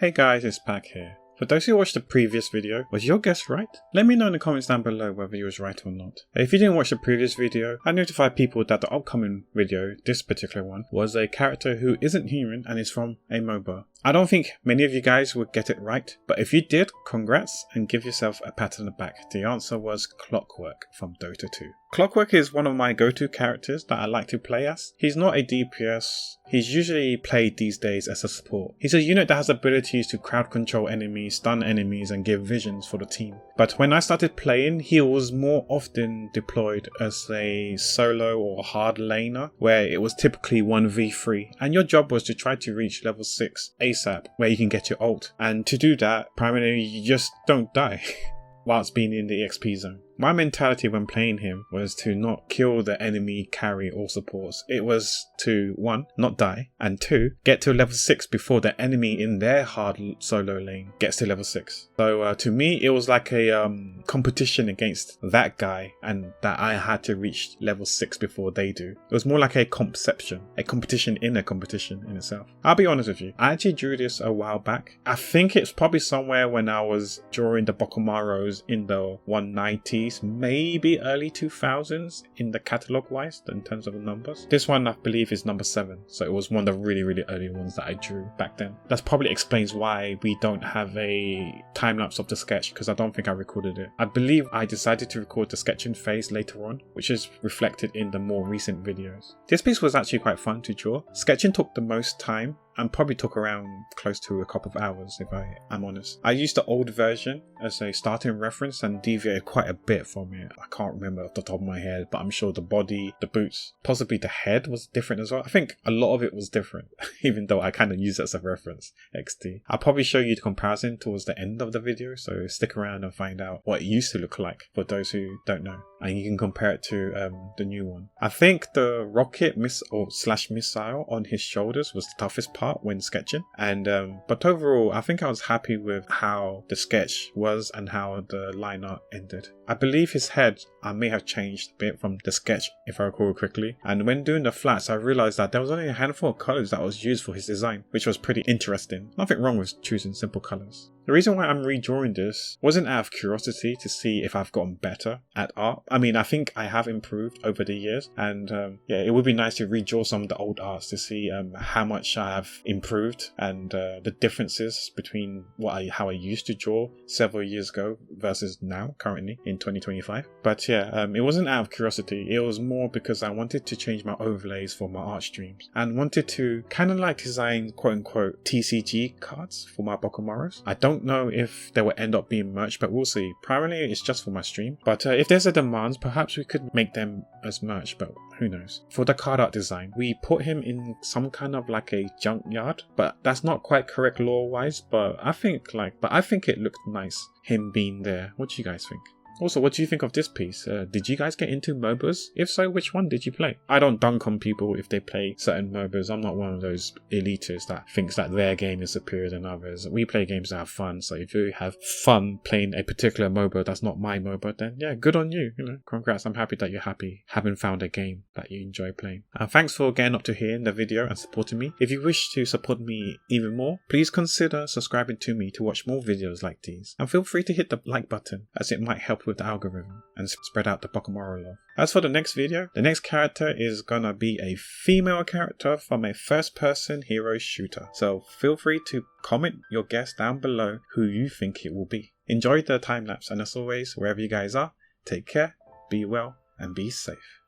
Hey guys, it's Pack here. For those who watched the previous video, was your guess right? Let me know in the comments down below whether you was right or not. If you didn't watch the previous video, I notified people that the upcoming video, this particular one, was a character who isn't human and is from a MOBA. I don't think many of you guys would get it right, but if you did, congrats and give yourself a pat on the back. The answer was Clockwerk from Dota 2. Clockwerk is one of my go-to characters that I like to play as. He's not a DPS, he's usually played these days as a support. He's a unit that has abilities to crowd control enemies, stun enemies and give visions for the team. But when I started playing, he was more often deployed as a solo or hard laner, where it was typically 1v3 and your job was to try to reach level 6 ASAP, where you can get your ult. And to do that, primarily you just don't die whilst being in the XP zone. My mentality when playing him was to not kill the enemy carry or supports. It was to 1. Not die, and 2. Get to level 6 before the enemy in their hard solo lane gets to level 6. So to me it was like a competition against that guy, and that I had to reach level 6 before they do. It was more like a competition in a competition in itself. I'll be honest with you, I actually drew this a while back. I think it's probably somewhere when I was drawing the Bokumaros in the 190s, maybe early 2000s in the catalogue wise in terms of the numbers. This one I believe is number 7, so it was one of the really early ones that I drew back then. That probably explains why we don't have a time lapse of the sketch, because I don't think I recorded it. I believe I decided to record the sketching phase later on, which is reflected in the more recent videos. This piece was actually quite fun to draw. Sketching took the most time and probably took around close to a couple of hours if I am honest. I used the old version as a starting reference and deviated quite a bit from it. I can't remember off the top of my head, but I'm sure the body, the boots, possibly the head was different as well. I think a lot of it was different, even though I kind of use it as a reference, XD. I'll probably show you the comparison towards the end of the video, so stick around and find out what it used to look like for those who don't know. And you can compare it to the new one. I think the rocket missile on his shoulders was the toughest part when sketching, and but overall I think I was happy with how the sketch was and how the line art ended. I believe his head I may have changed a bit from the sketch if I recall correctly, and when doing the flats I realised that there was only a handful of colours that was used for his design, which was pretty interesting. Nothing wrong with choosing simple colours. The reason why I'm redrawing this wasn't out of curiosity to see if I've gotten better at art. I mean, I think I have improved over the years, and yeah, it would be nice to redraw some of the old arts to see how much I have improved and the differences between how I used to draw several years ago versus now, currently in 2025. But yeah, it wasn't out of curiosity. It was more because I wanted to change my overlays for my art streams and wanted to kind of like design quote-unquote TCG cards for my Bokumaros. I don't know if they will end up being merch, but we'll see. Primarily it's just for my stream, but if there's a demand, perhaps we could make them as merch, but who knows. For the card art design, we put him in some kind of like a junkyard, but that's not quite correct lore wise, but I think it looked nice him being there. What do you guys think? Also, what do you think of this piece? Did you guys get into MOBAs? If so, which one did you play? I don't dunk on people if they play certain MOBAs. I'm not one of those elitists that thinks that their game is superior than others. We play games that have fun, so if you have fun playing a particular MOBA that's not my MOBA, then yeah, good on you. Congrats. I'm happy that you're happy having found a game that you enjoy playing. Thanks for getting up to here in the video and supporting me. If you wish to support me even more, please consider subscribing to me to watch more videos like these. And feel free to hit the like button, as it might help with the algorithm and spread out the Bokumaro love. As for the next video, the next character is gonna be a female character from a first-person hero shooter. So feel free to comment your guess down below who you think it will be. Enjoy the time lapse, and as always, wherever you guys are, take care, be well, and be safe.